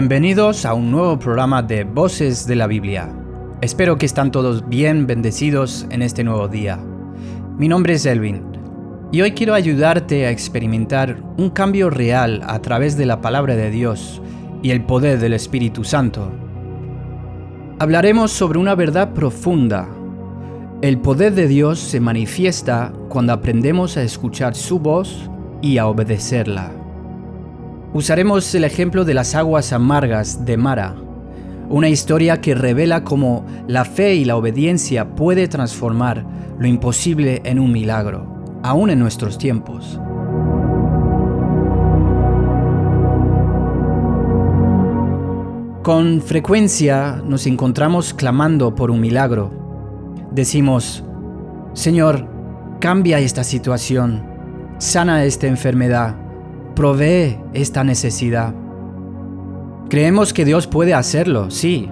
Bienvenidos a un nuevo programa de Voces de la Biblia. Espero que están todos bien bendecidos en este nuevo día. Mi nombre es Elvin y hoy quiero ayudarte a experimentar un cambio real a través de la palabra de Dios y el poder del Espíritu Santo. Hablaremos sobre una verdad profunda. El poder de Dios se manifiesta cuando aprendemos a escuchar su voz y a obedecerla. Usaremos el ejemplo de las aguas amargas de Mara, una historia que revela cómo la fe y la obediencia puede transformar lo imposible en un milagro, aún en nuestros tiempos. Con frecuencia nos encontramos clamando por un milagro. Decimos: Señor, cambia esta situación, sana esta enfermedad, provee esta necesidad. Creemos que Dios puede hacerlo, sí.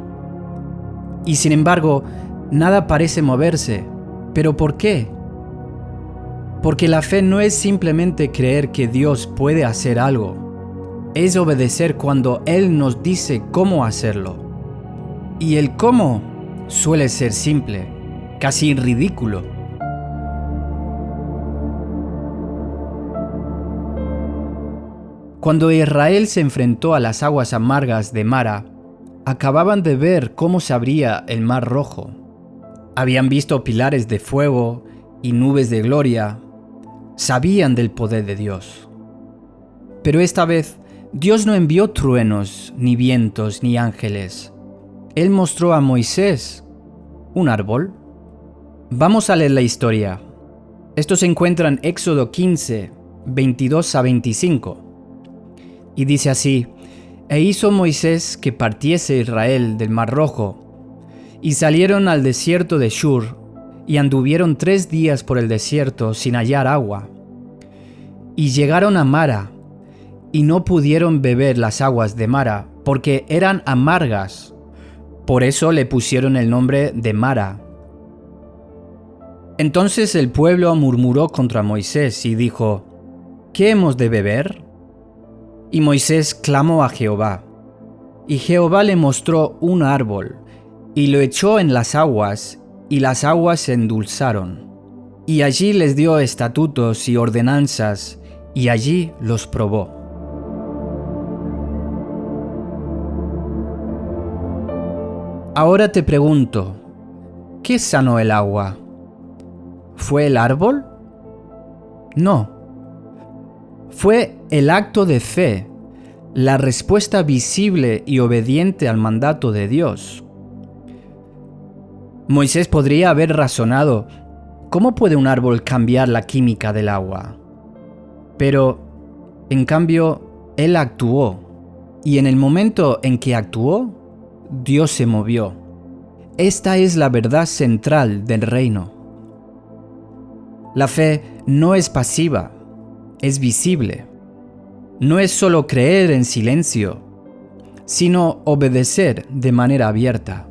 Y sin embargo, nada parece moverse. ¿Pero por qué? Porque la fe no es simplemente creer que Dios puede hacer algo. Es obedecer cuando Él nos dice cómo hacerlo. Y el cómo suele ser simple, casi ridículo. Cuando Israel se enfrentó a las aguas amargas de Mara, acababan de ver cómo se abría el Mar Rojo. Habían visto pilares de fuego y nubes de gloria. Sabían del poder de Dios. Pero esta vez, Dios no envió truenos, ni vientos, ni ángeles. Él mostró a Moisés un árbol. Vamos a leer la historia. Esto se encuentra en Éxodo 15, 22 a 25. Y dice así: E hizo Moisés que partiese Israel del Mar Rojo, y salieron al desierto de Shur, y anduvieron 3 días por el desierto sin hallar agua. Y llegaron a Mara, y no pudieron beber las aguas de Mara, porque eran amargas. Por eso le pusieron el nombre de Mara. Entonces el pueblo murmuró contra Moisés y dijo: ¿Qué hemos de beber? Y Moisés clamó a Jehová. Y Jehová le mostró un árbol, y lo echó en las aguas, y las aguas se endulzaron. Y allí les dio estatutos y ordenanzas, y allí los probó. Ahora te pregunto, ¿qué sanó el agua? ¿Fue el árbol? No. Fue el acto de fe, la respuesta visible y obediente al mandato de Dios. Moisés podría haber razonado: ¿cómo puede un árbol cambiar la química del agua? Pero, en cambio, él actuó, y en el momento en que actuó, Dios se movió. Esta es la verdad central del reino. La fe no es pasiva, es visible. No es solo creer en silencio, sino obedecer de manera abierta.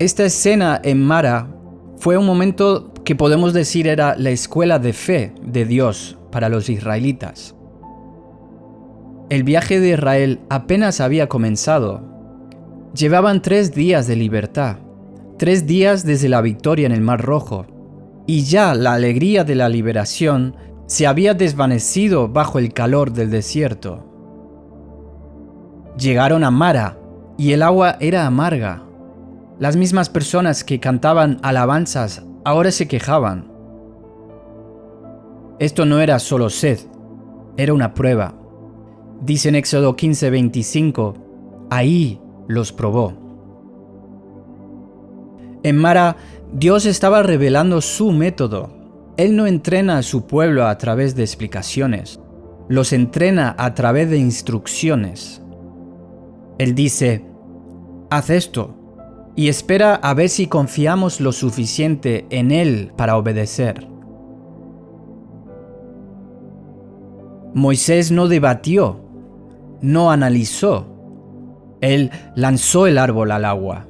Esta escena en Mara fue un momento que podemos decir era la escuela de fe de Dios para los israelitas. El viaje de Israel apenas había comenzado. Llevaban 3 días de libertad. 3 días desde la victoria en el Mar Rojo, y ya la alegría de la liberación se había desvanecido bajo el calor del desierto. Llegaron a Mara, y el agua era amarga. Las mismas personas que cantaban alabanzas ahora se quejaban. Esto no era solo sed, era una prueba. Dice en Éxodo 15, 25, ahí los probó. En Mara, Dios estaba revelando su método. Él no entrena a su pueblo a través de explicaciones, los entrena a través de instrucciones. Él dice: haz esto, y espera a ver si confiamos lo suficiente en Él para obedecer. Moisés no debatió, no analizó. Él lanzó el árbol al agua.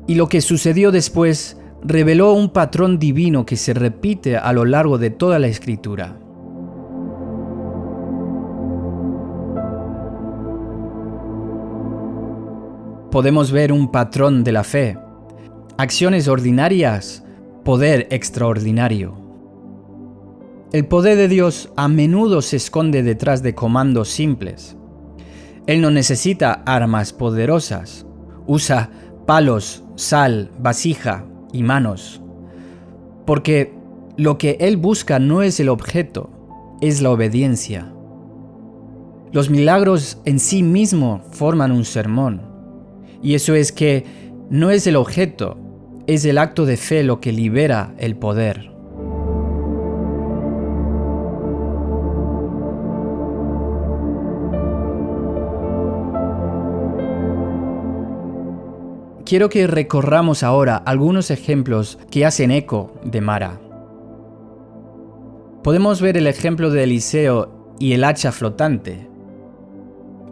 Y lo que sucedió después reveló un patrón divino que se repite a lo largo de toda la Escritura. podemos ver un patrón de la fe. Acciones ordinarias, poder extraordinario. El poder de Dios a menudo se esconde detrás de comandos simples. Él no necesita armas poderosas. Usa palos, sal, vasija y manos. Porque lo que Él busca no es el objeto, es la obediencia. Los milagros en sí mismos forman un sermón. Y eso es que no es el objeto, es el acto de fe lo que libera el poder. Quiero que recorramos ahora algunos ejemplos que hacen eco de Mara. Podemos ver el ejemplo de Eliseo y el hacha flotante.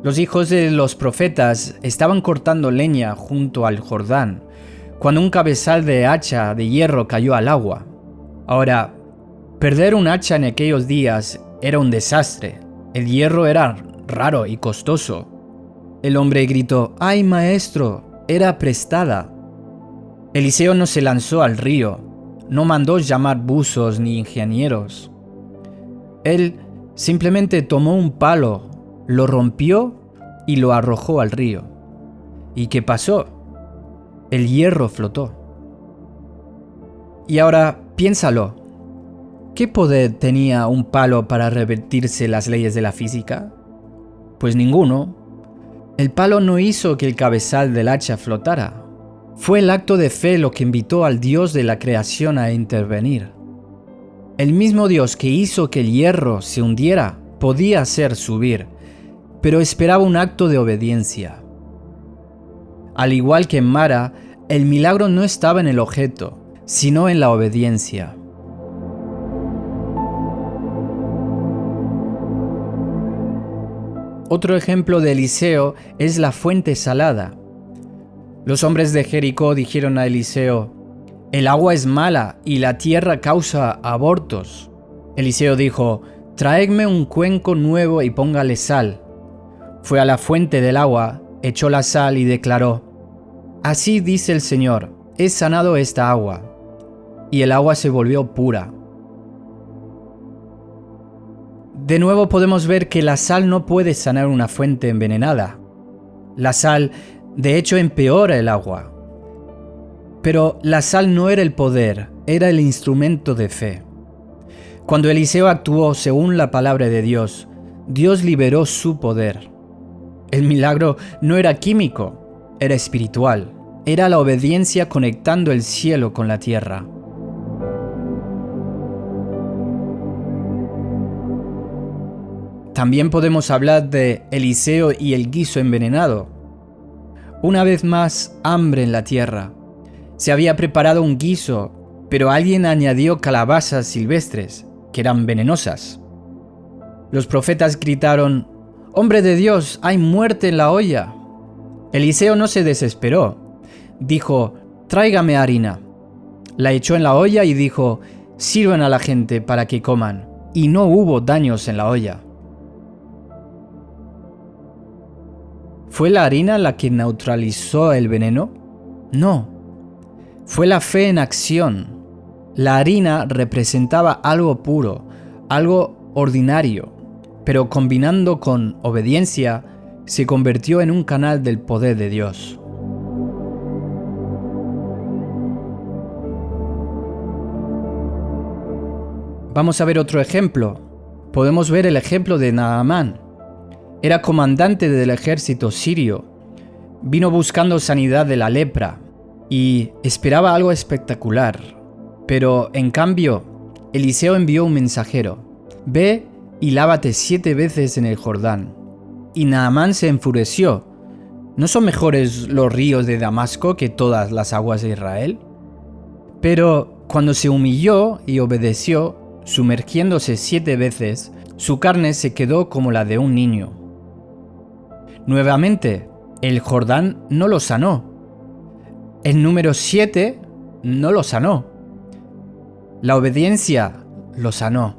Los hijos de los profetas estaban cortando leña junto al Jordán, cuando un cabezal de hacha de hierro cayó al agua. Ahora, perder un hacha en aquellos días era un desastre. El hierro era raro y costoso. El hombre gritó: ¡Ay, maestro! Era prestada. Eliseo no se lanzó al río, no mandó llamar buzos ni ingenieros. Él simplemente tomó un palo, lo rompió y lo arrojó al río. ¿Y qué pasó? El hierro flotó. Y ahora piénsalo. ¿Qué poder tenía un palo para revertirse las leyes de la física? Pues ninguno. El palo no hizo que el cabezal del hacha flotara. Fue el acto de fe lo que invitó al Dios de la creación a intervenir. El mismo Dios que hizo que el hierro se hundiera podía hacer subir, pero esperaba un acto de obediencia. Al igual que en Mara, el milagro no estaba en el objeto, sino en la obediencia. Otro ejemplo de Eliseo es la fuente salada. Los hombres de Jericó dijeron a Eliseo: «El agua es mala y la tierra causa abortos». Eliseo dijo: «Traedme un cuenco nuevo y póngale sal». Fue a la fuente del agua, echó la sal y declaró: «Así dice el Señor, he sanado esta agua». Y el agua se volvió pura. De nuevo podemos ver que la sal no puede sanar una fuente envenenada. La sal, de hecho, empeora el agua. Pero la sal no era el poder, era el instrumento de fe. Cuando Eliseo actuó según la palabra de Dios, Dios liberó su poder. El milagro no era químico, era espiritual. Era la obediencia conectando el cielo con la tierra. También podemos hablar de Eliseo y el guiso envenenado. Una vez más, hambre en la tierra. Se había preparado un guiso, pero alguien añadió calabazas silvestres, que eran venenosas. Los profetas gritaron: «¡Hombre de Dios, hay muerte en la olla!». Eliseo no se desesperó. Dijo: «Tráigame harina». La echó en la olla y dijo: «Sirvan a la gente para que coman». Y no hubo daños en la olla. ¿Fue la harina la que neutralizó el veneno? No. Fue la fe en acción. La harina representaba algo puro, algo ordinario, pero combinando con obediencia, se convirtió en un canal del poder de Dios. Vamos a ver otro ejemplo. Podemos ver el ejemplo de Naamán. Era comandante del ejército sirio. Vino buscando sanidad de la lepra y esperaba algo espectacular. Pero en cambio, Eliseo envió un mensajero: «Ve y lávate 7 veces en el Jordán». Y Naamán se enfureció. ¿No son mejores los ríos de Damasco que todas las aguas de Israel? Pero cuando se humilló y obedeció, sumergiéndose 7 veces, su carne se quedó como la de un niño. Nuevamente, el Jordán no lo sanó. El número 7 no lo sanó. La obediencia lo sanó.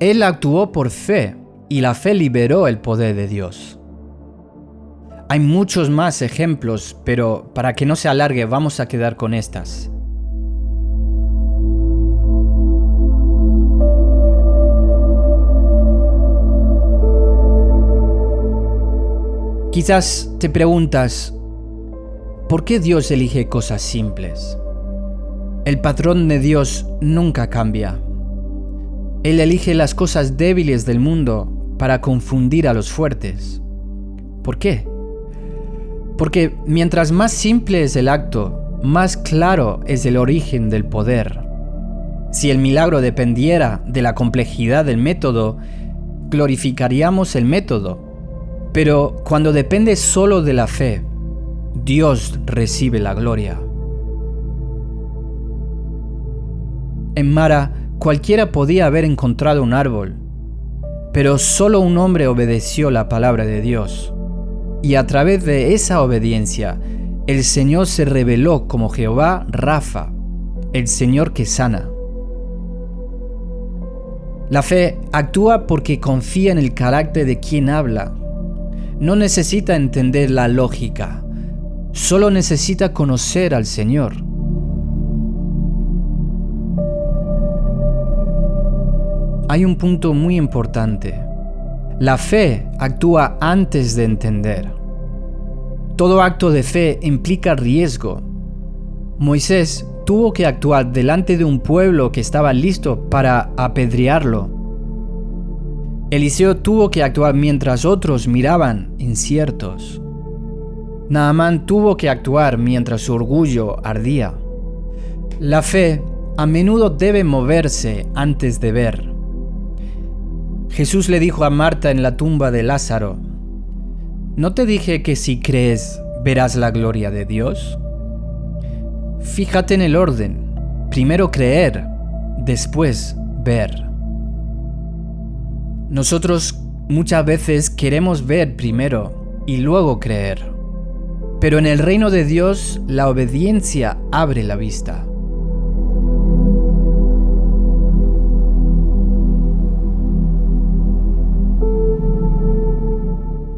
Él actuó por fe y la fe liberó el poder de Dios. Hay muchos más ejemplos, pero para que no se alargue vamos a quedar con estas. Quizás te preguntas, ¿por qué Dios elige cosas simples? El patrón de Dios nunca cambia. Él elige las cosas débiles del mundo para confundir a los fuertes. ¿Por qué? Porque mientras más simple es el acto, más claro es el origen del poder. Si el milagro dependiera de la complejidad del método, glorificaríamos el método. Pero cuando depende solo de la fe, Dios recibe la gloria. En Mara, cualquiera podía haber encontrado un árbol, pero solo un hombre obedeció la palabra de Dios. Y a través de esa obediencia, el Señor se reveló como Jehová Rafa, el Señor que sana. La fe actúa porque confía en el carácter de quien habla. No necesita entender la lógica, solo necesita conocer al Señor. Hay un punto muy importante. La fe actúa antes de entender. Todo acto de fe implica riesgo. Moisés tuvo que actuar delante de un pueblo que estaba listo para apedrearlo. Eliseo tuvo que actuar mientras otros miraban inciertos. Naamán tuvo que actuar mientras su orgullo ardía. La fe a menudo debe moverse antes de ver. Jesús le dijo a Marta en la tumba de Lázaro, ¿no te dije que si crees verás la gloria de Dios? Fíjate en el orden, primero creer, después ver. Nosotros muchas veces queremos ver primero y luego creer, pero en el reino de Dios la obediencia abre la vista.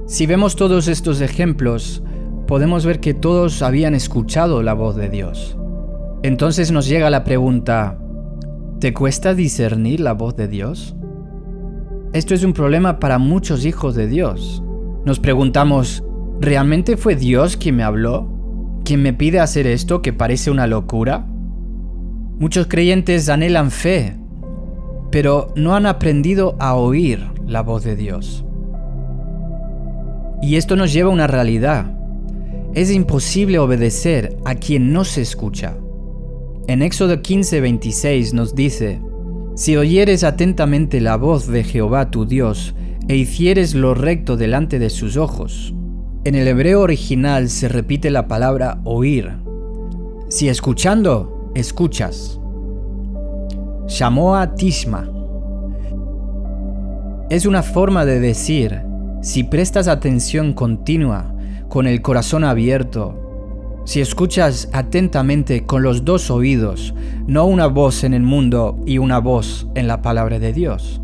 Si vemos todos estos ejemplos, podemos ver que todos habían escuchado la voz de Dios. Entonces nos llega la pregunta, ¿te cuesta discernir la voz de Dios? Esto es un problema para muchos hijos de Dios. Nos preguntamos, ¿realmente fue Dios quien me habló? ¿Quien me pide hacer esto que parece una locura? Muchos creyentes anhelan fe, pero no han aprendido a oír la voz de Dios. Y esto nos lleva a una realidad. Es imposible obedecer a quien no se escucha. En Éxodo 15:26 nos dice, si oyeres atentamente la voz de Jehová tu Dios, e hicieres lo recto delante de sus ojos. En el hebreo original se repite la palabra oír. Si escuchando, escuchas. Shamoa tishma. Es una forma de decir, si prestas atención continua, con el corazón abierto, si escuchas atentamente con los dos oídos, no una voz en el mundo y una voz en la palabra de Dios.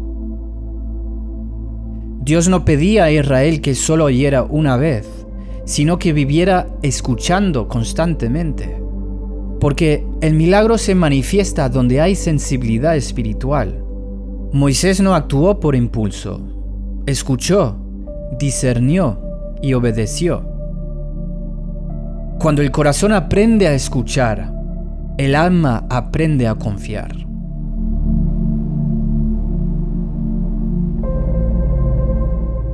Dios no pedía a Israel que solo oyera una vez, sino que viviera escuchando constantemente. Porque el milagro se manifiesta donde hay sensibilidad espiritual. Moisés no actuó por impulso, escuchó, discernió y obedeció. Cuando el corazón aprende a escuchar, el alma aprende a confiar.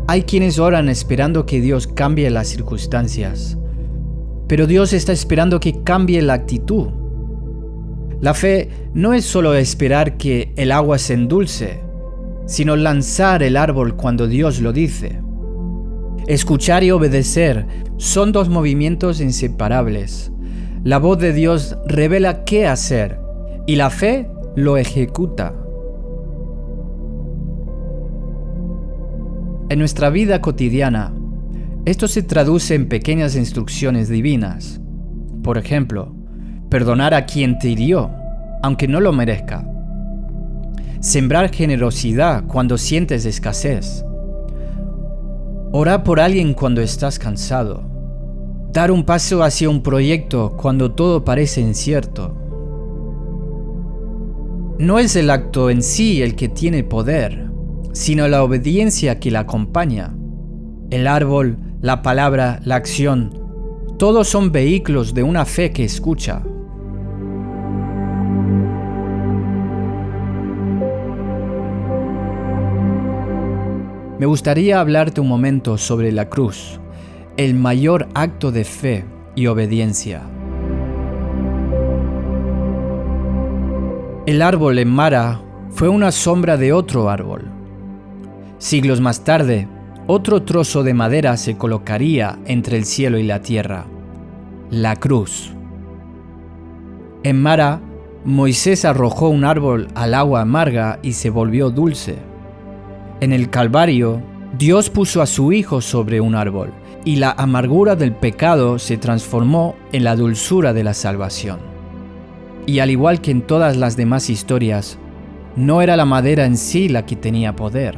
Hay quienes oran esperando que Dios cambie las circunstancias, pero Dios está esperando que cambie la actitud. La fe no es solo esperar que el agua se endulce, sino lanzar el árbol cuando Dios lo dice. Escuchar y obedecer son dos movimientos inseparables. La voz de Dios revela qué hacer y la fe lo ejecuta. En nuestra vida cotidiana, esto se traduce en pequeñas instrucciones divinas. Por ejemplo, perdonar a quien te hirió, aunque no lo merezca. Sembrar generosidad cuando sientes escasez. Orar por alguien cuando estás cansado. Dar un paso hacia un proyecto cuando todo parece incierto. No es el acto en sí el que tiene poder, sino la obediencia que la acompaña. El árbol, la palabra, la acción, todos son vehículos de una fe que escucha. Me gustaría hablarte un momento sobre la cruz, el mayor acto de fe y obediencia. El árbol en Mara fue una sombra de otro árbol. Siglos más tarde, otro trozo de madera se colocaría entre el cielo y la tierra, la cruz. En Mara, Moisés arrojó un árbol al agua amarga y se volvió dulce. En el Calvario, Dios puso a su Hijo sobre un árbol, y la amargura del pecado se transformó en la dulzura de la salvación. Y al igual que en todas las demás historias, no era la madera en sí la que tenía poder,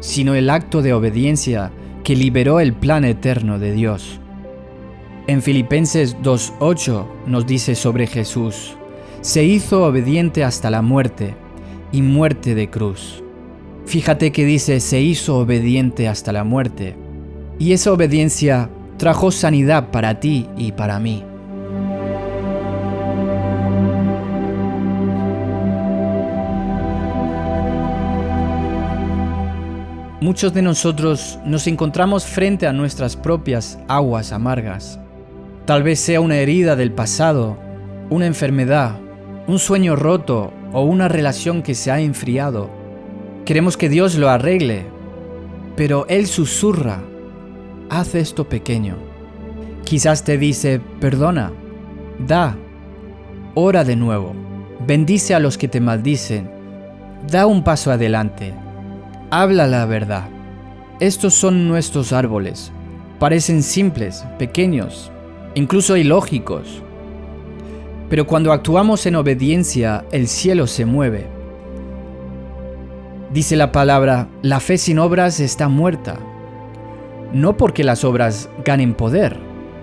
sino el acto de obediencia que liberó el plan eterno de Dios. En Filipenses 2:8 nos dice sobre Jesús: se hizo obediente hasta la muerte, y muerte de cruz. Fíjate que dice se hizo obediente hasta la muerte, y esa obediencia trajo sanidad para ti y para mí. Muchos de nosotros nos encontramos frente a nuestras propias aguas amargas. Tal vez sea una herida del pasado, una enfermedad, un sueño roto o una relación que se ha enfriado. Queremos que Dios lo arregle, pero Él susurra: haz esto pequeño. Quizás te dice: perdona, da, ora de nuevo, bendice a los que te maldicen, da un paso adelante, habla la verdad. Estos son nuestros árboles. Parecen simples, pequeños, incluso ilógicos. Pero cuando actuamos en obediencia, el cielo se mueve. Dice la palabra: la fe sin obras está muerta. No porque las obras ganen poder,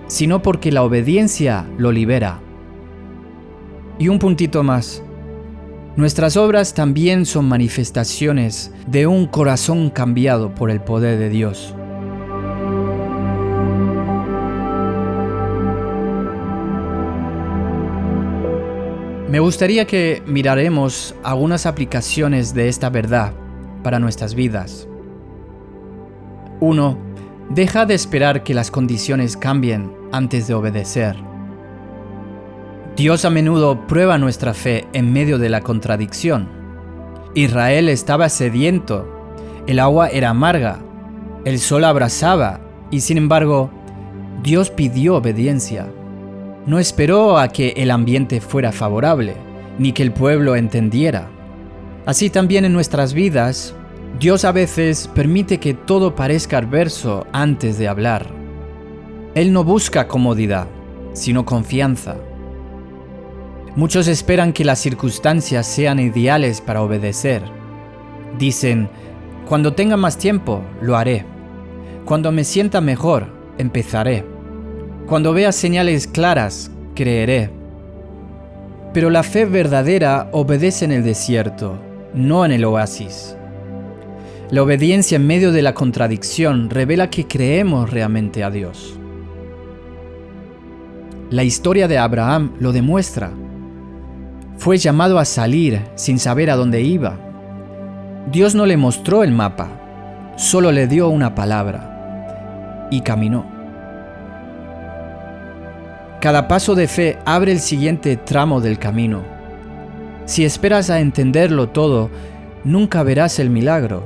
sino porque la obediencia lo libera. Y un puntito más. Nuestras obras también son manifestaciones de un corazón cambiado por el poder de Dios. Me gustaría que miraremos algunas aplicaciones de esta verdad para nuestras vidas. 1. Deja de esperar que las condiciones cambien antes de obedecer. Dios a menudo prueba nuestra fe en medio de la contradicción. Israel estaba sediento, el agua era amarga, el sol abrasaba y sin embargo, Dios pidió obediencia. No esperó a que el ambiente fuera favorable, ni que el pueblo entendiera. Así también en nuestras vidas, Dios a veces permite que todo parezca adverso antes de hablar. Él no busca comodidad, sino confianza. Muchos esperan que las circunstancias sean ideales para obedecer. Dicen: cuando tenga más tiempo, lo haré. Cuando me sienta mejor, empezaré. Cuando vea señales claras, creeré. Pero la fe verdadera obedece en el desierto, no en el oasis. La obediencia en medio de la contradicción revela que creemos realmente a Dios. La historia de Abraham lo demuestra. Fue llamado a salir sin saber a dónde iba. Dios no le mostró el mapa, solo le dio una palabra y caminó. Cada paso de fe abre el siguiente tramo del camino. Si esperas a entenderlo todo, nunca verás el milagro.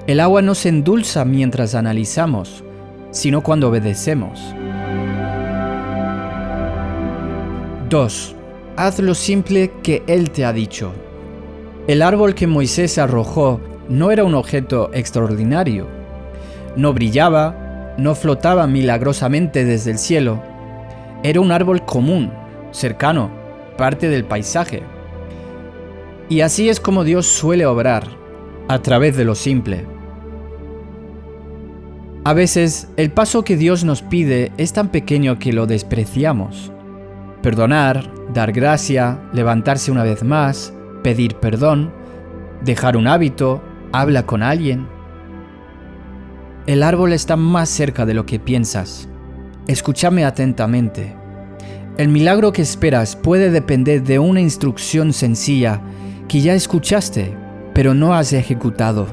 El agua no se endulza mientras analizamos, sino cuando obedecemos. 2. Haz lo simple que Él te ha dicho. El árbol que Moisés arrojó no era un objeto extraordinario. No brillaba, no flotaba milagrosamente desde el cielo. Era un árbol común, cercano, parte del paisaje. Y así es como Dios suele obrar, a través de lo simple. A veces, el paso que Dios nos pide es tan pequeño que lo despreciamos. Perdonar, dar gracia, levantarse una vez más, pedir perdón, dejar un hábito, habla con alguien. El árbol está más cerca de lo que piensas. Escúchame atentamente. El milagro que esperas puede depender de una instrucción sencilla que ya escuchaste, pero no has ejecutado.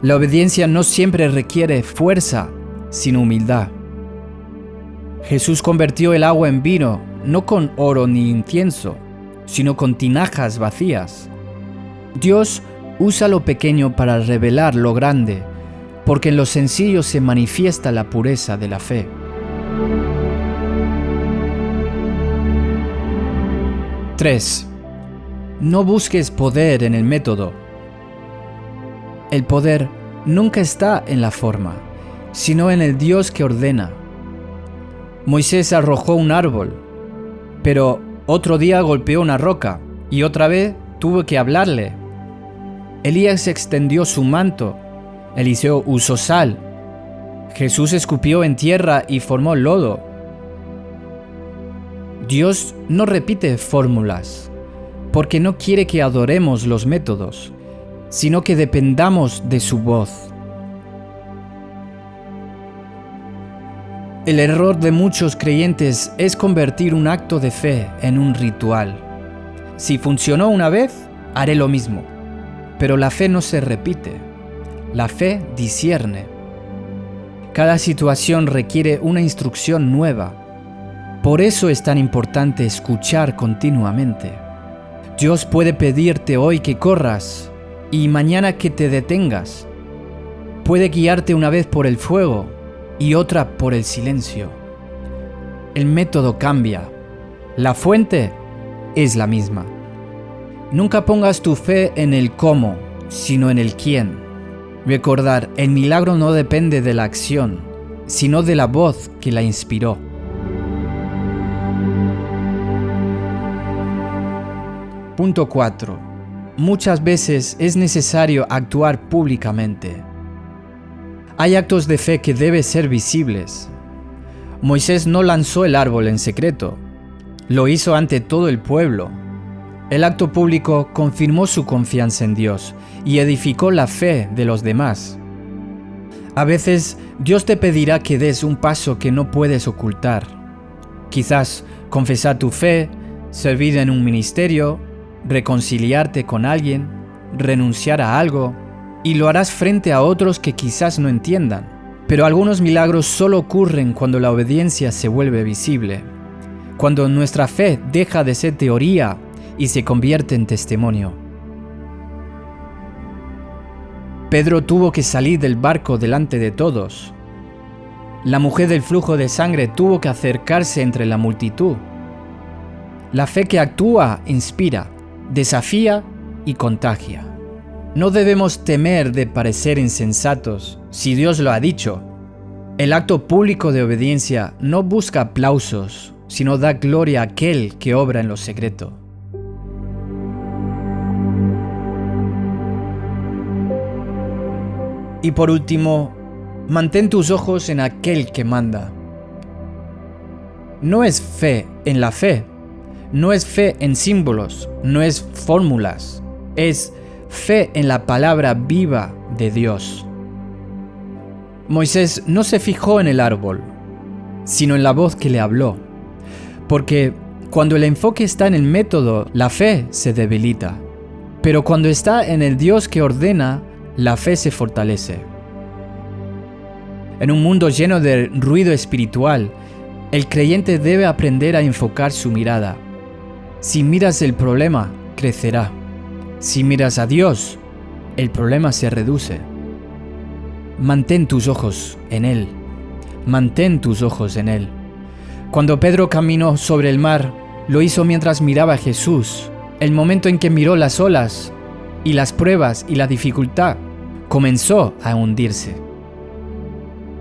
La obediencia no siempre requiere fuerza, sino humildad. Jesús convirtió el agua en vino, no con oro ni incienso, sino con tinajas vacías. Dios usa lo pequeño para revelar lo grande, porque en lo sencillo se manifiesta la pureza de la fe. Tres. No busques poder en el método. El poder nunca está en la forma, sino en el Dios que ordena. Moisés arrojó un árbol, pero otro día golpeó una roca y otra vez tuvo que hablarle. Elías extendió su manto, Eliseo usó sal, Jesús escupió en tierra y formó lodo. Dios no repite fórmulas, porque no quiere que adoremos los métodos, sino que dependamos de su voz. El error de muchos creyentes es convertir un acto de fe en un ritual. Si funcionó una vez, haré lo mismo. Pero la fe no se repite. La fe discierne. Cada situación requiere una instrucción nueva. Por eso es tan importante escuchar continuamente. Dios puede pedirte hoy que corras y mañana que te detengas. Puede guiarte una vez por el fuego y otra por el silencio. El método cambia. La fuente es la misma. Nunca pongas tu fe en el cómo, sino en el quién. Recordar, el milagro no depende de la acción, sino de la voz que la inspiró. Punto 4. Muchas veces es necesario actuar públicamente. Hay actos de fe que deben ser visibles. Moisés no lanzó el árbol en secreto, lo hizo ante todo el pueblo. El acto público confirmó su confianza en Dios y edificó la fe de los demás. A veces Dios te pedirá que des un paso que no puedes ocultar. Quizás confesar tu fe, servir en un ministerio, reconciliarte con alguien, renunciar a algo, y lo harás frente a otros que quizás no entiendan. Pero algunos milagros solo ocurren cuando la obediencia se vuelve visible, cuando nuestra fe deja de ser teoría y se convierte en testimonio. Pedro tuvo que salir del barco delante de todos. La mujer del flujo de sangre tuvo que acercarse entre la multitud. La fe que actúa inspira, desafía y contagia. No debemos temer de parecer insensatos si Dios lo ha dicho. El acto público de obediencia no busca aplausos, sino da gloria a aquel que obra en lo secreto. Y por último, mantén tus ojos en aquel que manda. No es fe en la fe, no es fe en símbolos, no es fórmulas, es fe en la palabra viva de Dios. Moisés no se fijó en el árbol, sino en la voz que le habló, porque cuando el enfoque está en el método, la fe se debilita, pero cuando está en el Dios que ordena, la fe se fortalece. En un mundo lleno de ruido espiritual, el creyente debe aprender a enfocar su mirada. Si miras el problema, crecerá. Si miras a Dios, el problema se reduce. Mantén tus ojos en Él. Mantén tus ojos en Él. Cuando Pedro caminó sobre el mar, lo hizo mientras miraba a Jesús. El momento en que miró las olas y las pruebas y la dificultad, comenzó a hundirse.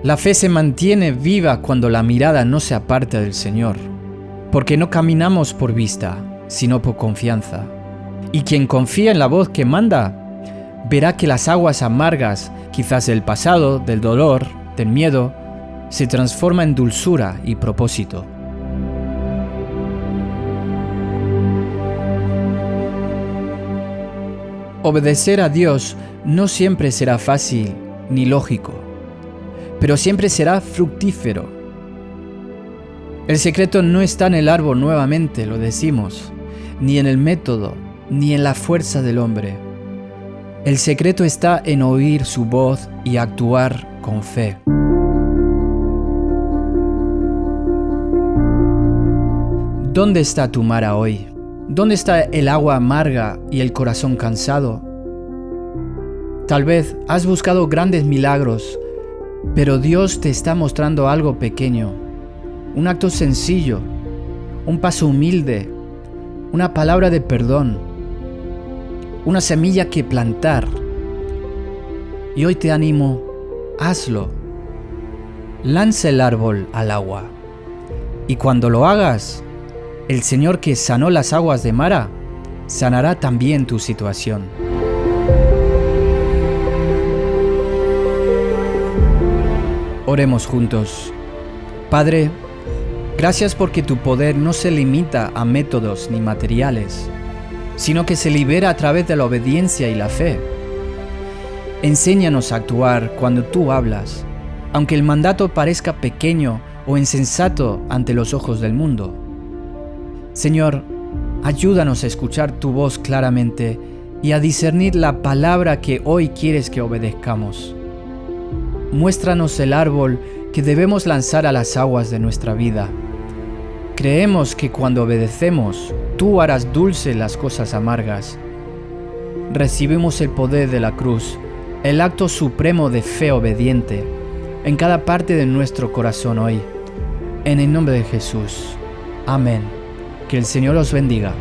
La fe se mantiene viva cuando la mirada no se aparta del Señor, porque no caminamos por vista, sino por confianza. Y quien confía en la voz que manda, verá que las aguas amargas, quizás del pasado, del dolor, del miedo, se transforman en dulzura y propósito. Obedecer a Dios no siempre será fácil ni lógico, pero siempre será fructífero. El secreto no está en el árbol, nuevamente lo decimos, ni en el método, ni en la fuerza del hombre. El secreto está en oír su voz y actuar con fe. ¿Dónde está tu Mara hoy? ¿Dónde está el agua amarga y el corazón cansado? Tal vez has buscado grandes milagros, pero Dios te está mostrando algo pequeño, un acto sencillo, un paso humilde, una palabra de perdón, una semilla que plantar. Y hoy te animo, hazlo. Lanza el árbol al agua. Y cuando lo hagas, el Señor que sanó las aguas de Mara, sanará también tu situación. Oremos juntos. Padre, gracias porque tu poder no se limita a métodos ni materiales, sino que se libera a través de la obediencia y la fe. Enséñanos a actuar cuando tú hablas, aunque el mandato parezca pequeño o insensato ante los ojos del mundo. Señor, ayúdanos a escuchar tu voz claramente y a discernir la palabra que hoy quieres que obedezcamos. Muéstranos el árbol que debemos lanzar a las aguas de nuestra vida. Creemos que cuando obedecemos, tú harás dulce las cosas amargas. Recibimos el poder de la cruz, el acto supremo de fe obediente, en cada parte de nuestro corazón hoy. En el nombre de Jesús. Amén. Que el Señor os bendiga.